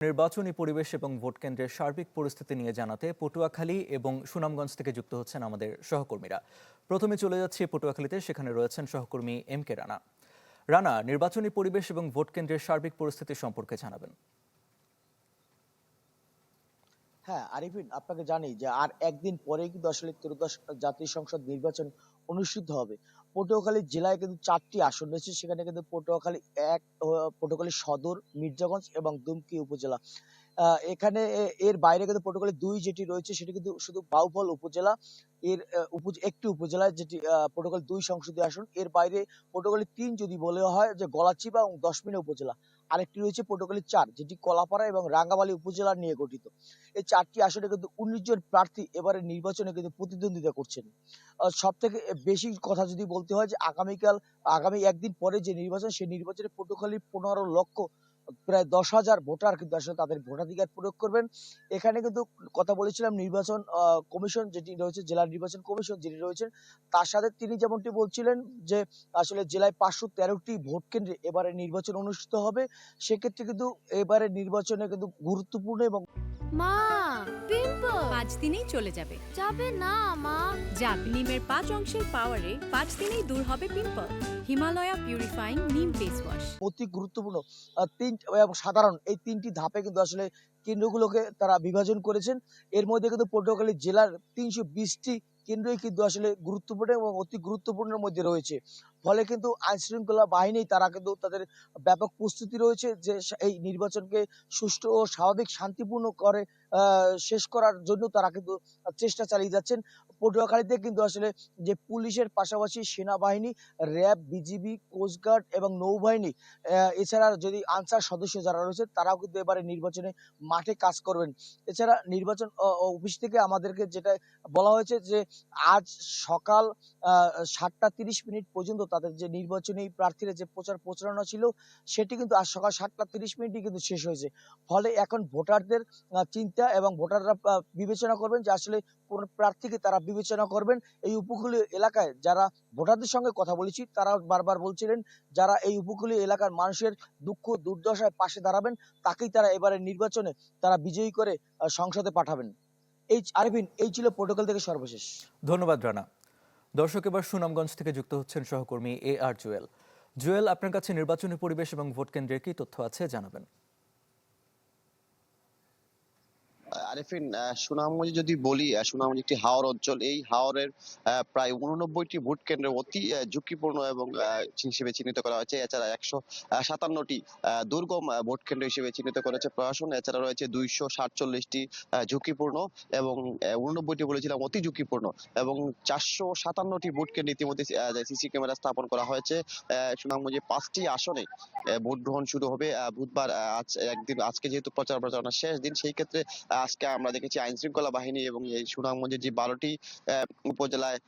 নির্বাচনী পরিবেশ এবং ভোট কেন্দ্রের সার্বিক পরিস্থিতি নিয়ে জানাতে পটুয়াখালী এবং সুনামগঞ্জ থেকে যুক্ত হচ্ছেন আমাদের সহকর্মীরা। প্রথমে চলে যাচ্ছি পটুয়াখালীতে, সেখানে রয়েছেন সহকর্মী এম কে রানা। রানা, নির্বাচনী পরিবেশ এবং ভোট কেন্দ্রের সার্বিক পরিস্থিতি সম্পর্কে জানাবেন। হ্যাঁ, আরিফিন, আপনাকে জানি যে আর একদিন পরেই কিন্তু আসলে ত্রয়োদশ জাতীয় সংসদ নির্বাচন অনুষ্ঠিত হবে। পটুয়াখালী জেলায় কিন্তু ৪টি আসন রয়েছে। সেখানে কিন্তু পটুয়াখালী এক, পটুয়াখালী সদর, মির্জাগঞ্জ এবং দুমকি উপজেলা। এখানে এর বাইরে কিন্তু পটুয়াখালী ২ যেটি রয়েছে সেটি কিন্তু শুধু বাউফল উপজেলা। এর একটি উপজেলায় যেটি পটুয়াখালী ২ সংসদীয় আসন। এর বাইরে পটুয়াখালী ৩ যদি বলা হয় যে গলাচিপা এবং দশমিনা উপজেলা। আরেকটি রয়েছে পটুয়াখালী ৪ যেটি কলাপাড়া এবং রাঙ্গামালী উপজেলা নিয়ে গঠিত। এই ৪টি আসনে কিন্তু ১৯ জন প্রার্থী এবারের নির্বাচনে কিন্তু প্রতিদ্বন্দ্বিতা করছেন। সবথেকে বেশি কথা যদি বলতে হয় যে আগামী একদিন পরে যে নির্বাচন, সেই নির্বাচনে পটুয়াখালীর ১৫ লক্ষ প্রায় ১০,০০০ ভোটার কিন্তু আসলে তাদের ভোটাধিকার প্রয়োগ করবেন। এখানে কিন্তু কথা বলেছিলাম নির্বাচন কমিশন যেটি রয়েছে, জেলা নির্বাচন কমিশন যিনি রয়েছেন, তার সাথে তিনি যেমনটি বলছিলেন যে আসলে জেলায় ৫১৩টি ভোট কেন্দ্রে এবারে নির্বাচন অনুষ্ঠিত হবে। সেক্ষেত্রে কিন্তু এবারের নির্বাচনে কিন্তু গুরুত্বপূর্ণ এবং মা, পিম্পল ৫ দিনেই চলে যাবে। যাবে না মা। যাক, নিমের ৫ অংশের পাওয়ারে ৫ দিনেই দূর হবে পিম্পল। হিমালয়া পিউরিফাইং নিম ফেস ওয়াশ। অতি গুরুত্বপূর্ণ ৩ এবং সাধারণ এই ৩টি ধাপে কিন্তু আসলে কেন্দ্রগুলোকে তারা বিভাজন করেছেন। এর মধ্যে কিন্তু পটুয়াখালী জেলার ৩২০টি কেন্দ্রই কিন্তু আসলে গুরুত্বপূর্ণ এবং অতি গুরুত্বপূর্ণের মধ্যে রয়েছে। ফলে কিন্তু আইনশৃঙ্খলা বাহিনী তারা কিন্তু তাদের ব্যাপক প্রস্তুতি রয়েছে যে এই নির্বাচনকে সুষ্ঠু ও স্বাভাবিক শান্তিপূর্ণ করে শেষ করার জন্য তারা কিন্তু চেষ্টা চালিয়ে যাচ্ছেন। পটুয়াখালীতে কিন্তু আসলে যে পুলিশের পাশাপাশি সেনাবাহিনী, র‍্যাব, বিজিবি, কোস্টগার্ড এবং নৌবাহিনী, এছাড়া যদি আনসার সদস্য যারা রয়েছে তারাও কিন্তু এবারে নির্বাচনে মাঠে কাজ করবেন। এছাড়া নির্বাচন অফিস থেকে আমাদেরকে যেটা বলা হয়েছে যে আজ সকাল ৭টা ৩০ পর্যন্ত তাদের যে নির্বাচনী প্রার্থীরা যে প্রচারণা ছিল সেটি কিন্তু আজ সকাল ৭টা ৩০ কিন্তু শেষ হয়েছে। ফলে এখন ভোটারদের চিন্তা এবং ভোটাররা বিবেচনা করবেন যে আসলে কোন প্রার্থীকে তারা বিবেচনা করবেন। এই উপকূলীয় এলাকায় যারা ভোটারদের সঙ্গে কথা বলেছি তারা বারবার বলছিলেন যারা এই উপকূলীয় এলাকার মানুষের দুঃখ দুর্দশায় পাশে দাঁড়াবেন তাকেই তারা এবারের নির্বাচনে তারা বিজয়ী করে সংসদে পাঠাবেন। আরভিন, এই ছিল পটুয়াখালী থেকে সর্বশেষ। ধন্যবাদ রানা। দর্শক, এবার সুনামগঞ্জ থেকে যুক্ত হচ্ছেন সহকর্মী আর জুয়েল। জুয়েল, আপনার কাছে নির্বাচনী পরিবেশ এবং ভোট কেন্দ্রের কি তথ্য আছে জানাবেন। আরিফিন, সুনামগঞ্জে যদি বলি, সুনামগঞ্জ একটি হাওর অঞ্চল। এই হাওরের প্রায় ৮৯টি ভোট কেন্দ্র অতি ঝুঁকিপূর্ণ এবং হিসেবে চিহ্নিত করা হয়েছে। এছাড়া ১৫৭টি দুর্গম ভোট কেন্দ্র হিসেবে চিহ্নিত করেছে প্রশাসন। এছাড়া রয়েছে ২৪৭টি ঝুঁকিপূর্ণ এবং ৮৯টি বলেছিলাম অতি ঝুঁকিপূর্ণ এবং ৪৫৭টি ভোট কেন্দ্রে ইতিমধ্যে সিসি ক্যামেরা স্থাপন করা হয়েছে। সুনামগঞ্জে ৫টি আসনে ভোট গ্রহণ শুরু হবে বুধবার। আজকে যেহেতু প্রচারণা শেষ দিন, সেই ক্ষেত্রে আজকে আমরা দেখেছি আইন শৃঙ্খলা বাহিনী এবং এই সুনামগঞ্জের যে ১২টি উপজেলায়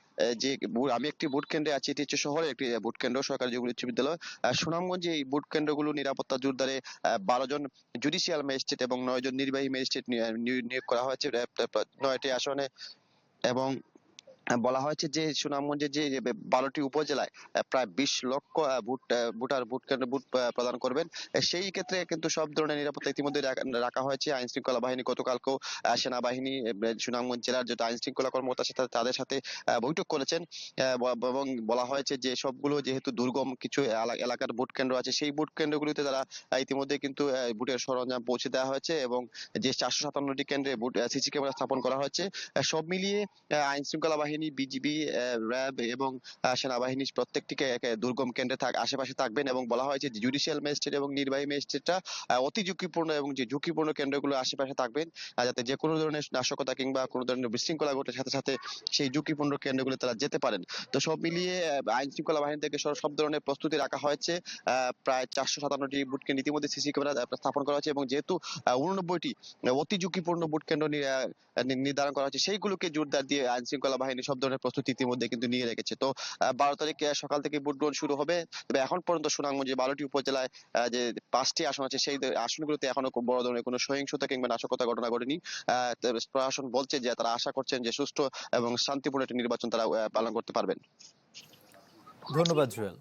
যে আমি একটি ভোট কেন্দ্রে আছি, এটি হচ্ছে শহরে একটি ভোট কেন্দ্র, সরকারি জুবিলী উচ্চ বিদ্যালয়। সুনামগঞ্জে এই ভোট কেন্দ্রগুলো নিরাপত্তা জোরদারে ১২ জন জুডিশিয়াল ম্যাজিস্ট্রেট এবং ৯ জন নির্বাহী ম্যাজিস্ট্রেট নিয়োগ করা হয়েছে ৯টি আসনে। এবং বলা হয়েছে যে সুনামগঞ্জের যে ১২টি উপজেলায় প্রায় ২০ লক্ষ ভোটার ভোট কেন্দ্রে ভোট প্রদান করবেন। সেই ক্ষেত্রে কিন্তু সব ধরনের নিরাপত্তা ইতিমধ্যে রাখা হয়েছে। আইন শৃঙ্খলা বাহিনী গতকালকেও সেনাবাহিনী সুনামগঞ্জ জেলার যে আইন শৃঙ্খলা কর্মকর্তা তাদের সাথে বৈঠক করেছেন এবং বলা হয়েছে যে সবগুলো যেহেতু দুর্গম কিছু এলাকার ভোট কেন্দ্র আছে, সেই ভোট কেন্দ্রগুলিতে তারা ইতিমধ্যে কিন্তু ভোটের সরঞ্জাম পৌঁছে দেওয়া হয়েছে এবং যে ৪৫৭টি কেন্দ্রে ভোট সিসি ক্যামেরা স্থাপন করা হয়েছে। সব মিলিয়ে আইন শৃঙ্খলা বাহিনী, বিজিবি, র‍্যাব এবং সেনাবাহিনী প্রত্যেকটিকে দুর্গম কেন্দ্রে আশেপাশে থাকবেন এবং বলা হয়েছে যে জুডিশিয়াল ম্যাজিস্ট্রেট এবং নির্বাহী ম্যাজিস্ট্রেটরা অতি ঝুঁকিপূর্ণ এবং যে ঝুঁকিপূর্ণ কেন্দ্রগুলো আশেপাশে থাকবেন, যাতে যে কোনো ধরনের নাশকতা কিংবা কোনো ধরনের বিশৃঙ্খলা ঘটার সাথে সাথে সেই ঝুঁকিপূর্ণ কেন্দ্রগুলো তারা যেতে পারেন। তো সব মিলিয়ে আইন শৃঙ্খলা বাহিনী থেকে সব ধরনের প্রস্তুতি রাখা হয়েছে। প্রায় ৪৫৭টি ভোট কেন্দ্র ইতিমধ্যে সিসি ক্যামেরা স্থাপন করা হয়েছে এবং যেহেতু ৮৯টি অতি ঝুঁকিপূর্ণ ভোট কেন্দ্র নির্ধারণ করা হয়েছে, সেইগুলোকে জোরদার দিয়ে আইন শৃঙ্খলা বাহিনী সব ধরনের প্রস্তুতি ইতিমধ্যে কিন্তু নিয়ে রেখেছে। তো ১২ তারিখে সকাল থেকে ভোট গ্রহণ শুরু হবে। তবে এখন পর্যন্ত সুনামগঞ্জে ১২টি উপজেলায় যে ৫টি আসন আছে, সেই আসনগুলোতে এখনো বড় ধরনের কোনো সহিংসতা কিংবা নাশকতা ঘটনা ঘটেনি। প্রশাসন বলছে যে তারা আশা করছেন যে সুষ্ঠু এবং শান্তিপূর্ণ একটি নির্বাচন তারা পালন করতে পারবেন। ধন্যবাদ জুয়েল।